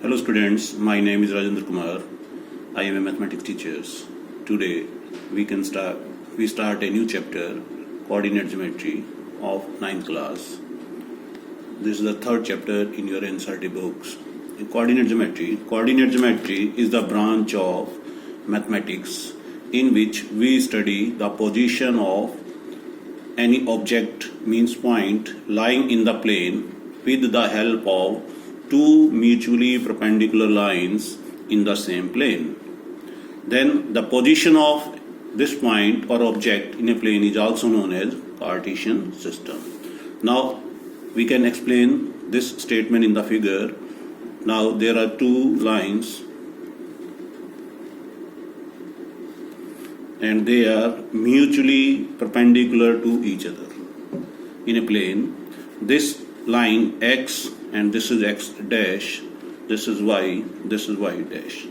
Hello students, my name is Rajendra Kumar. I am a mathematics teacher. Today we start a new chapter, coordinate geometry of 9th class. This is the third chapter in your NCERT books. In coordinate geometry is the branch of mathematics in which we study the position of any object means point lying in the plane with the help of two mutually perpendicular lines in the same plane. Then the position of this point or object in a plane is also known as Cartesian system. Now we can explain this statement in the figure. Now there are two lines and they are mutually perpendicular to each other in a plane. This line x and this is x dash, this is y dash.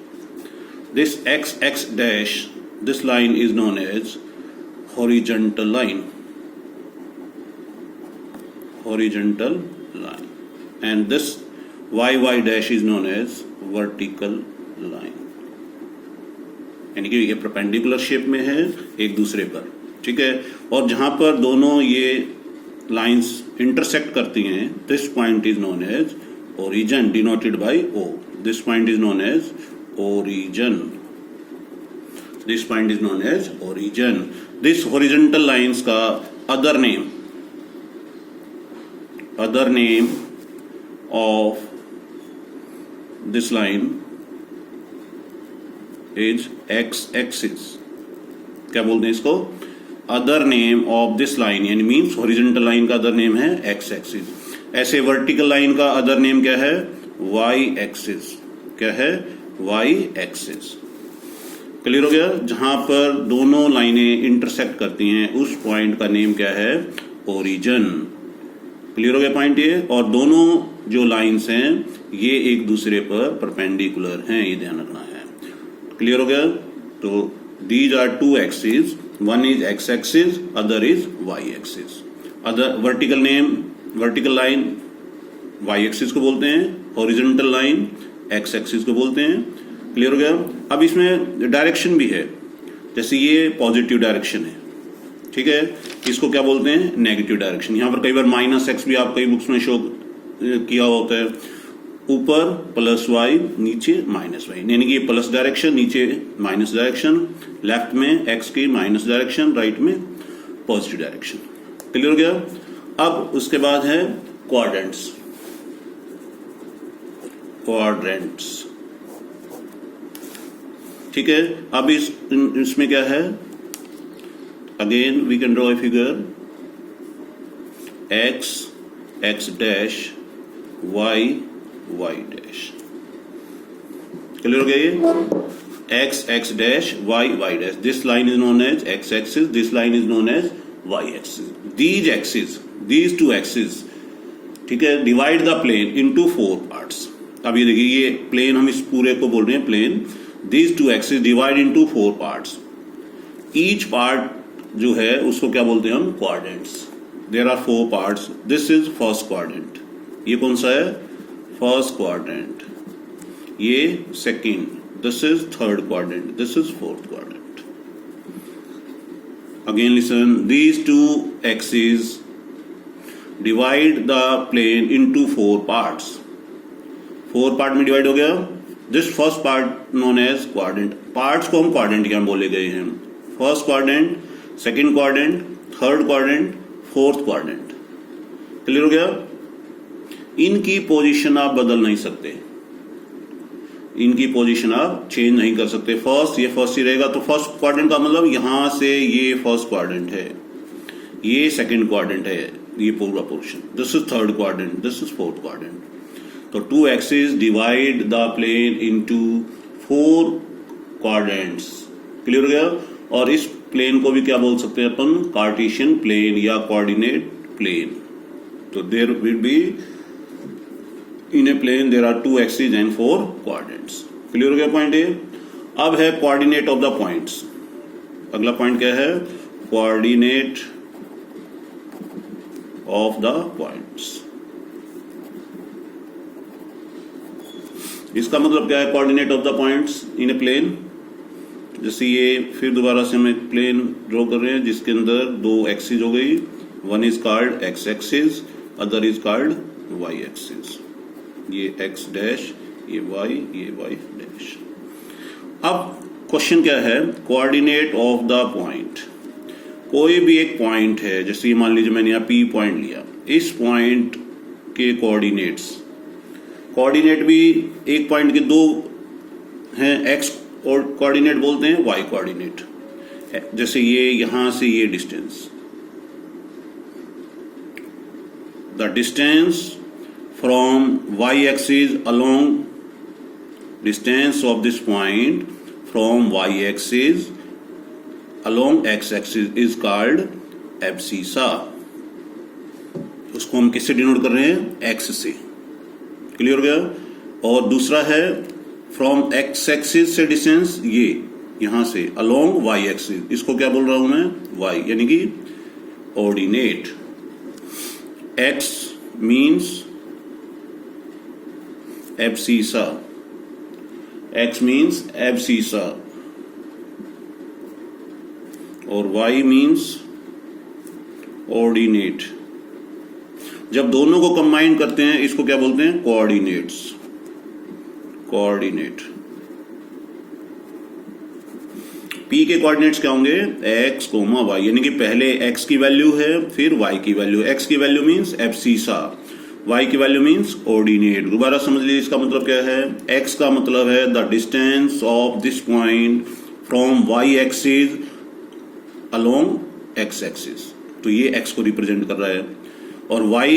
This x dash, this line is known as horizontal line. And this y dash is known as vertical line. यानी कि ये perpendicular shape में है एक दूसरे पर, ठीक है। और जहां पर दोनों ये लाइंस इंटरसेक्ट करती हैं, this point is known as origin, denoted by O. This point is known as origin. This point is known as origin. This horizontal lines का other name of this line is X axis. क्या बोलते हैं इसको? Other name of this line, यानी means horizontal line का other name है X axis. ऐसे vertical line का अदर नेम क्या है? Y axis. क्या है? Y axis. क्लियर हो गया? जहां पर दोनों लाइनें इंटरसेक्ट करती हैं उस पॉइंट का नेम क्या है? ओरिजिन. क्लियर हो गया पॉइंट ये? और दोनों जो लाइंस हैं ये एक दूसरे पर परपेंडिकुलर हैं, ये ध्यान रखना है. क्लियर हो गया? तो these are two axes, one is x axis, other is y axis. Other vertical line y axis को बोलते हैं, horizontal line x axis को बोलते हैं. क्लियर हो गया? अब इसमें डायरेक्शन भी है, जैसे ये पॉजिटिव डायरेक्शन है, ठीक है, इसको क्या बोलते हैं? Negative direction. यहां पर कई बार -x भी आप कई बुक्स में शो किया होता है. ऊपर +y, नीचे -y, यानी कि ये प्लस डायरेक्शन, नीचे माइनस डायरेक्शन, लेफ्ट में x की माइनस डायरेक्शन, राइट में पॉजिटिव डायरेक्शन. क्लियर हो गया? अब उसके बाद है क्वाड्रेंट्स. ठीक है. अब इसमें क्या है? Again we can draw a figure x dash y dash. Clear हो गया? ये x dash y dash. This line is known as x axis, this line is known as y axis. these two axes, ठीक है, divide the plane into 4 parts. अब ये देखिए, ये plane हम इस पूरे को बोल रहे हैं plane. these two axes divide into 4 parts. Each part जो है उसको क्या बोलते हैं हम? Quadrants. There are 4 parts. This is first quadrant. ये कौन सा है? First quadrant. ये second. This is third quadrant. This is fourth quadrant. Again listen, these two axis divide the plane into 4 parts. 4 part में डिवाइड हो गया. This first part known as quadrant. Parts को हम क्वाड्रेंट क्या बोले गए हैं? First quadrant, second quadrant, third quadrant, fourth quadrant. Clear हो गया? इनकी पोजीशन आप बदल नहीं सकते, इनकी पोजीशन आप चेंज नहीं कर सकते. ये फर्स्ट ही रहेगा. तो फर्स्ट क्वाड्रेंट का मतलब यहां से ये फर्स्ट क्वाड्रेंट है, ये सेकंड क्वाड्रेंट है, ये पूरा portion. This is third quadrant, this is fourth quadrant. तो two axis divide the plane into 4 quadrants. Clear हो गया? और इस प्लेन को भी क्या बोल सकते हैं अपन? कार्टेशियन प्लेन या कोऑर्डिनेट प्लेन. तो there will be in a plane there are 2 axes and 4 quadrants. Clear हो गया पॉइंट ए? अब है कोऑर्डिनेट ऑफ द पॉइंट्स. अगला पॉइंट क्या है? Coordinate of the points. इसका मतलब क्या है? Coordinate of the points in a plane. जैसे ये फिर दोबारा से हम एक प्लेन ड्रॉ कर रहे हैं जिसके अंदर दो एक्सिस हो गई, one is called X axis, other is called Y axis. ये एक्स डैश, ये वाई डैश। अब क्वेश्चन क्या है? Coordinate of the point. कोई भी एक पॉइंट है, जैसे ये मान लीजिए मैंने यहाँ पी पॉइंट लिया, इस पॉइंट के कोऑर्डिनेट्स, कोऑर्डिनेट भी एक पॉइंट के दो हैं, एक्स कोऑर्डिनेट बोलते हैं, वाई कोऑर्डिनेट। जैसे ये यहां से ये distance, the distance from Y axis along, distance of this point from Y axis along X axis is called abscissa. उसको हम किससे डिनोट कर रहे हैं? एक्स से। क्लियर हो गया? और दूसरा है फ्रॉम एक्स एक्सिस से डिस्टेंस, ये यहां से अलोंग वाई एक्सिस, इसको क्या बोल रहा हूं मैं? वाई, यानी कि ordinate. X means abscissa, x means abscissa, और y मीन्स ऑर्डिनेट। जब दोनों को कंबाइन करते हैं इसको क्या बोलते हैं? कोऑर्डिनेट्स। कोऑर्डिनेट। p के कोऑर्डिनेट्स क्या होंगे? x, y, यानी कि पहले x की वैल्यू है फिर y की वैल्यू। x की वैल्यू मीन्स एब्सिसा, y की वैल्यू मीन्स ऑर्डिनेट। दोबारा समझ लीजिए इसका मतलब क्या है? x का मतलब है the distance of this point from y axis along X axis, तो ये x को रिप्रेजेंट कर रहा है। और y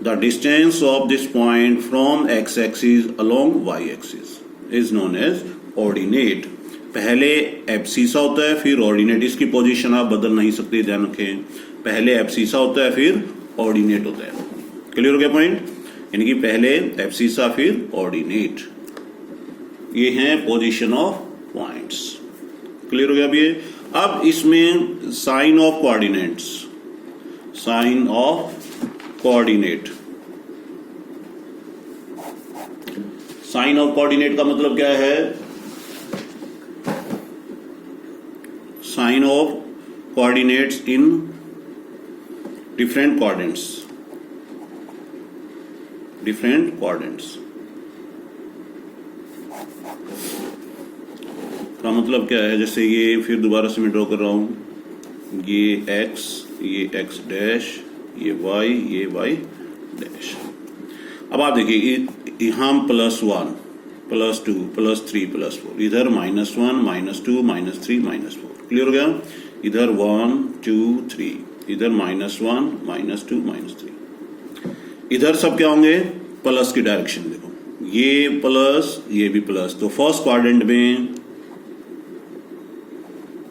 the distance of this point from X axis along y axis is known as ordinate. पहले एब्सिसा होता है फिर ऑर्डिनेट, इसकी पोजीशन आप बदल नहीं सकते, ध्यान रखें। पहले एब्सिसा होता है फिर ऑर्डिनेट होता है। क्लियर हो गया पॉइंट? यानी कि पहले एब्सिसा फिर ऑर्डिनेट। ये हैं पोजीशन ऑफ पॉइंट्स। क्लियर हो गया? अब ये, अब इसमें sign of coordinates, sign of coordinate. Sign of coordinate का मतलब क्या है? Sign of coordinates in different coordinates, different coordinates का मतलब क्या है? जैसे ये फिर दोबारा से मैं ड्रॉ कर रहा हूं, ये x, ये x डैश, ये y डैश। अब आप देखिए यहां +1, +2, +3, +4, इधर -1, -2, -3, -4। क्लियर हो गया? इधर 1, 2, 3, इधर -1, -2, -3। इधर सब क्या होंगे? प्लस की डायरेक्शन। देखो ये प्लस, ये भी प्लस, तो फर्स्ट क्वाड्रेंट में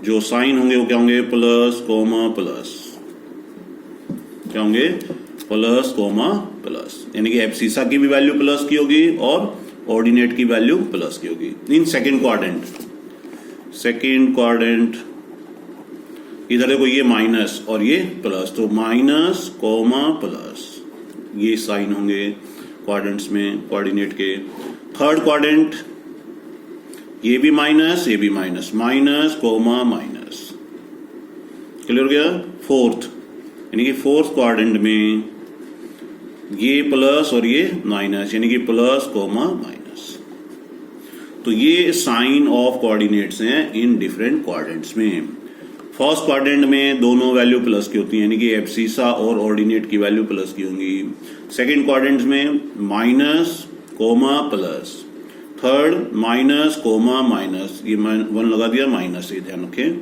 जो साइन होंगे वो क्या होंगे? Plus coma plus. क्या होंगे? प्लस कोमा प्लस, यानी कि एब्सिसा की भी वैल्यू प्लस की होगी और ऑर्डिनेट की वैल्यू प्लस की होगी in second quadrant. Second quadrant इधर देखो ये माइनस और ये प्लस, तो माइनस कोमा प्लस ये साइन होंगे क्वाड्रेंट्स में, कोऑर्डिनेट के। थर्ड क्वाड्रेंट ये भी माइनस, ये भी minus, minus comma minus. Clear हो गया? फोर्थ, यानी कि फोर्थ क्वाड्रेंट में ये प्लस और ये माइनस, यानी कि प्लस कोमा माइनस। तो ये साइन ऑफ कोऑर्डिनेट्स हैं इन डिफरेंट क्वाड्रेंट्स में। फर्स्ट क्वाड्रेंट में दोनों वैल्यू प्लस की होती है, यानी कि एब्सिसा और ऑर्डिनेट की वैल्यू प्लस की होंगी। सेकेंड क्वाड्रेंट में minus coma plus, third minus comma minus, ये 1 लगा दिया, माइनस, ये ध्यान रखें।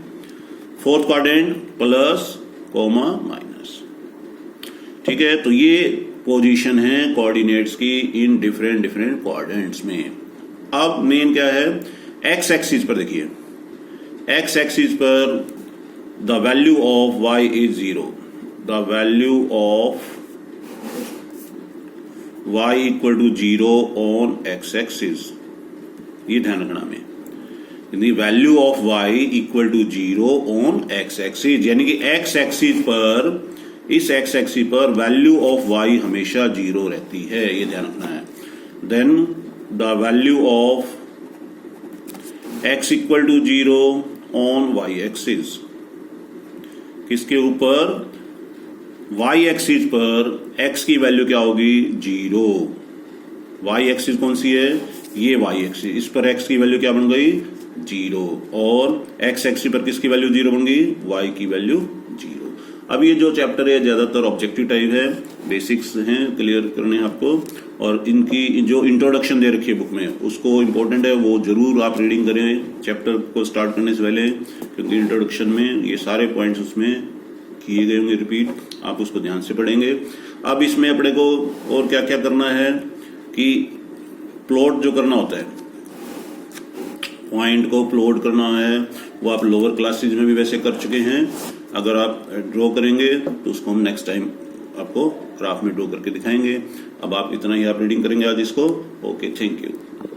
Fourth quadrant plus comma minus. ठीक है, तो ये पोजीशन है कोऑर्डिनेट्स की इन डिफरेंट क्वाड्रेंट्स में। अब मेन क्या है? एक्स एक्सिस पर देखिए, एक्स एक्सिस पर the value of y is 0, the value of y equal to 0 on X axis, ये ध्यान रखना में। Value of y equal to 0 on X axis, यानी कि एक्स एक्सिस पर, इस एक्स एक्सिस पर वैल्यू ऑफ y हमेशा 0 रहती है, ये ध्यान रखना है। Then the value of x equal to 0 on y axis. किसके ऊपर? y एक्सिस पर x की वैल्यू क्या होगी? 0। y एक्सिस कौन सी है? ये y एक्सिस, इस पर x की वैल्यू क्या बन गई? 0। और x एक्सिस पर किसकी वैल्यू 0 बन गई? y की वैल्यू 0। अब ये जो चैप्टर है ज्यादातर ऑब्जेक्टिव टाइप है, बेसिक्स हैं, क्लियर करने हैं आपको, और इनकी जो इंट्रोडक्शन दे रखी है बुक में उसको इम्पोर्टेंट है, वो जरूर आप रीडिंग करें चैप्टर को स्टार्ट करने से पहले, क्योंकि इंट्रोडक्शन में ये सारे पॉइंट्स उसमें किए गए होंगे रिपीट, आप उसको ध्यान से पढ़ेंगे। अब इसमें अपने को और क्या क्या करना है कि प्लॉट जो करना होता है, पॉइंट को प्लॉट करना है, वो आप लोअर क्लासेज में भी वैसे कर चुके हैं। अगर आप ड्रॉ करेंगे तो उसको हम नेक्स्ट टाइम आपको ग्राफ में ड्रॉ करके दिखाएंगे। अब आप इतना ही आप रीडिंग करेंगे आज इसको। Okay, thank you.